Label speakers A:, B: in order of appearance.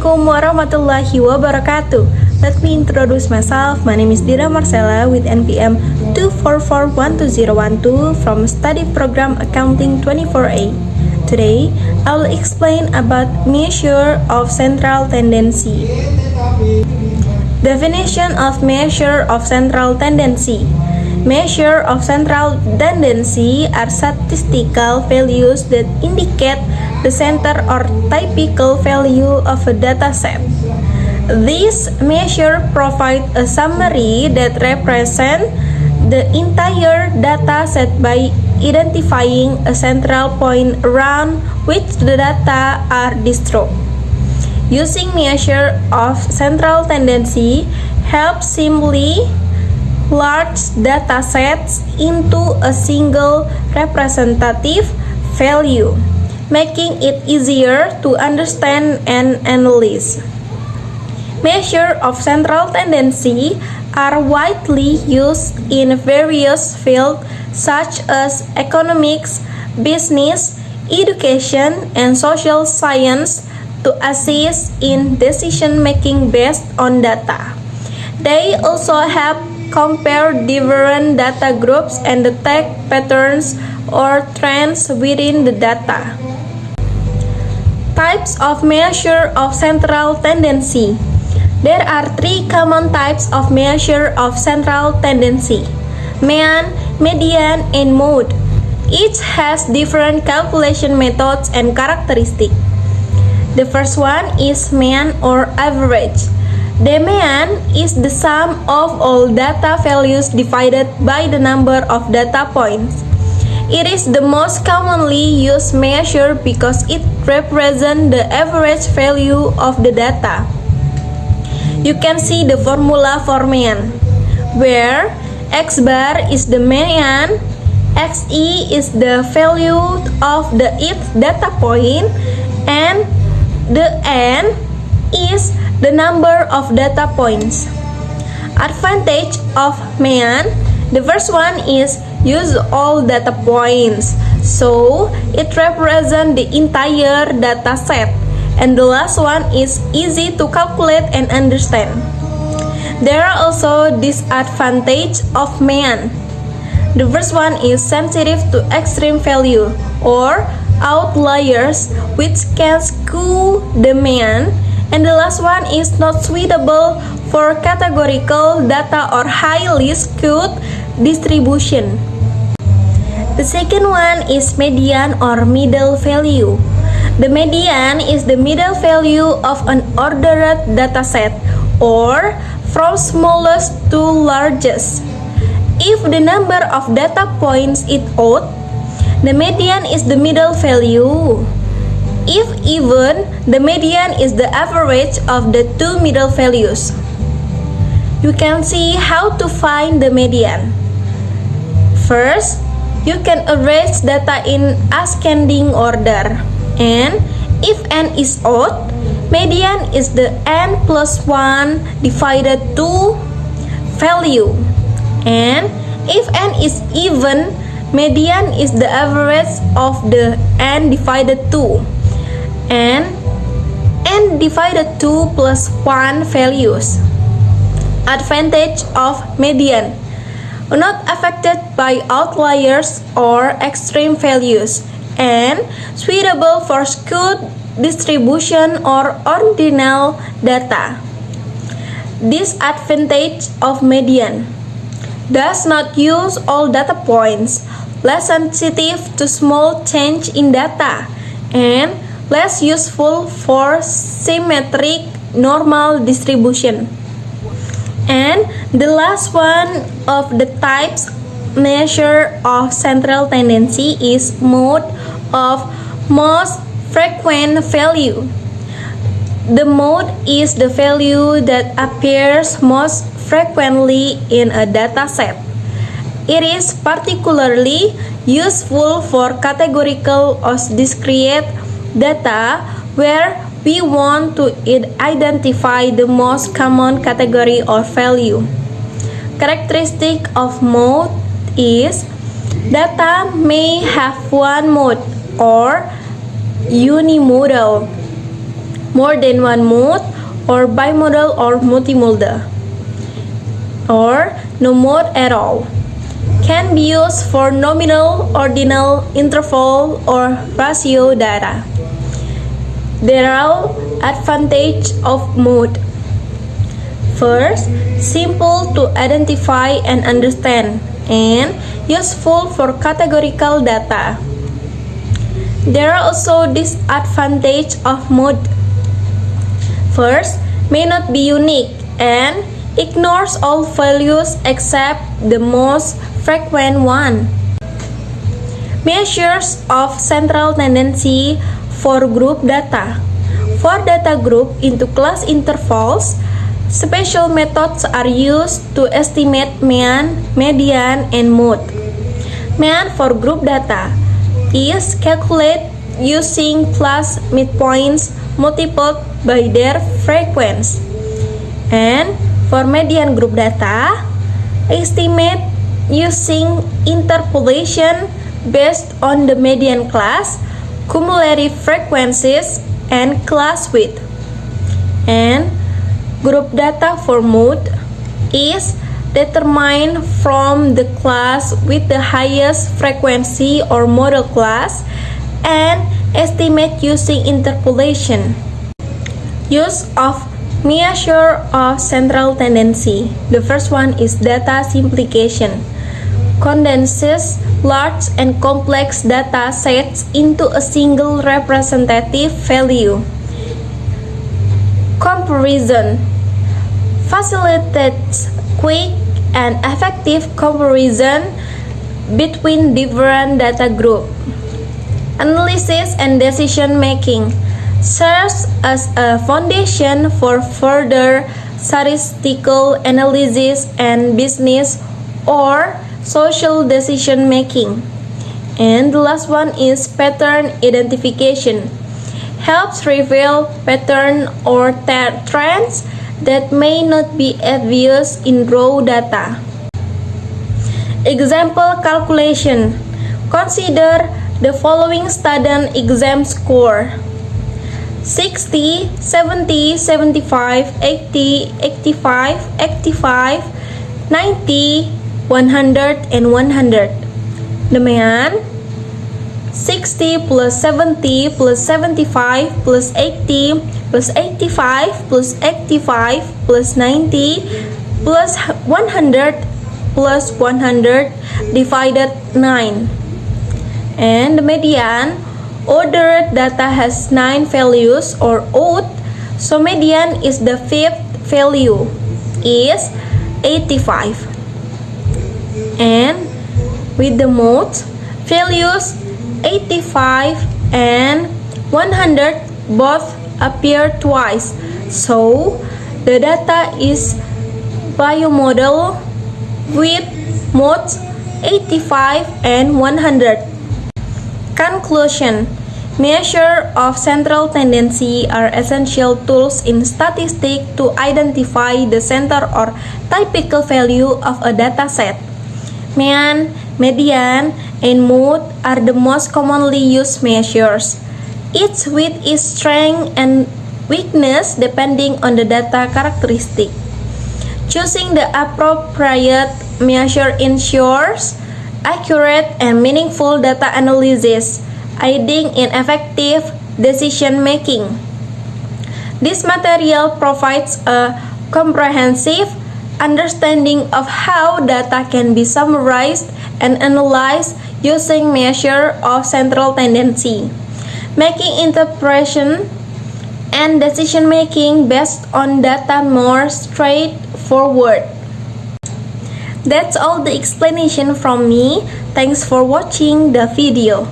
A: Assalamualaikum warahmatullahi wabarakatuh. Let me introduce myself. My name is Dira Marcella with NPM 2441212 from Study Program Accounting 24A. Today, I will explain about measure of central tendency. Definition of measure of central tendency. Measure of central tendency are statistical values that indicate the center or typical value of a data set. These measures provide a summary that represents the entire data set by identifying a central point around which the data are distributed. Using measure of central tendency helps simply large data sets into a single representative value, making it easier to understand and analyze. Measures of central tendency are widely used in various fields such as economics, business, education, and social science to assist in decision making based on data. They also help compare different data groups and detect patterns or trends within the data. Types of measure of central tendency. There are three common types of measure of central tendency: mean, median, and mode. Each has different calculation methods and characteristics. The first one is mean or average. The mean is the sum of all data values divided by the number of data points. It is the most commonly used measure because it represents the average value of the data. You can see the formula for mean, where x bar is the median, xe is the value of the each data point, and the n is the number of data points. Advantage of mean. The first one is use all data points, so it represents the entire data set. And the last one is easy to calculate and understand. There are also disadvantages of mean. The first one is sensitive to extreme value or outliers, which can skew the mean. And the last one is not suitable for categorical data or highly skewed distribution. The second one is median or middle value. The median is the middle value of an ordered data set, or from smallest to largest. If the number of data points is odd, the median is the middle value. If even, the median is the average of the two middle values. You can see how to find the median. First, you can arrange data in ascending order. And if n is odd, median is the n plus 1 divided 2 value. And if n is even, median is the average of the n divided 2. And n divided 2 plus 1 values. Advantage of median. Not affected by outliers or extreme values, and suitable for skewed distribution or ordinal data. Disadvantage of median. Does not use all data points, less sensitive to small change in data, and less useful for symmetric normal distribution. And the last one of the types measure of central tendency is mode of most frequent value. The mode is the value that appears most frequently in a data set. It is particularly useful for categorical or discrete data where we want to identify the most common category or value. Characteristic of mode is data may have one mode or unimodal. more than one mode, or bimodal or multimodal, or no mode at all. Can be used for nominal, ordinal, interval, or ratio data. There are advantages of mode. First, simple to identify and understand, and useful for categorical data. There are also disadvantages of mode. First, may not be unique and ignores all values except the most frequent one. Measures of central tendency for group data. For data group into class intervals, special methods are used to estimate mean, median, and mode. Mean for group data is calculated using class midpoints multiplied by their frequency. And for median group data, estimate using interpolation based on the median class, cumulative frequencies, and class width. And group data for mode is determined from the class with the highest frequency or model class and estimate using interpolation. Use of measure of central tendency. The first one is data simplification. Condenses large and complex data sets into a single representative value. Comparison facilitates quick and effective comparison between different data groups. Analysis and decision making serves as a foundation for further statistical analysis and business or social decision making. And the last one is pattern identification. Helps reveal pattern or trends that may not be obvious in raw data. Example calculation. Consider the following student exam score: 60, 70, 75, 80, 85, 85, 90, 100, and 100. Demikian, 60 plus 70 plus 75 plus 80 plus 85 plus 85 plus 90 plus 100 plus 100 divided 9. And the median ordered data has 9 values or odd, so median is the 5th value is 85. And with the modes, values 85 and 100 both appear twice, so the data is bimodal with modes 85 and 100. Conclusion: measure of central tendency are essential tools in statistics to identify the center or typical value of a data set. Mean, median, and mode are the most commonly used measures. Each with its strength and weakness depending on the data characteristic. Choosing the appropriate measure ensures accurate and meaningful data analysis, aiding in effective decision making. This material provides a comprehensive understanding of how data can be summarized and analyzed using measure of central tendency, making interpretation and decision making based on data more straightforward. That's all the explanation from me. Thanks for watching the video.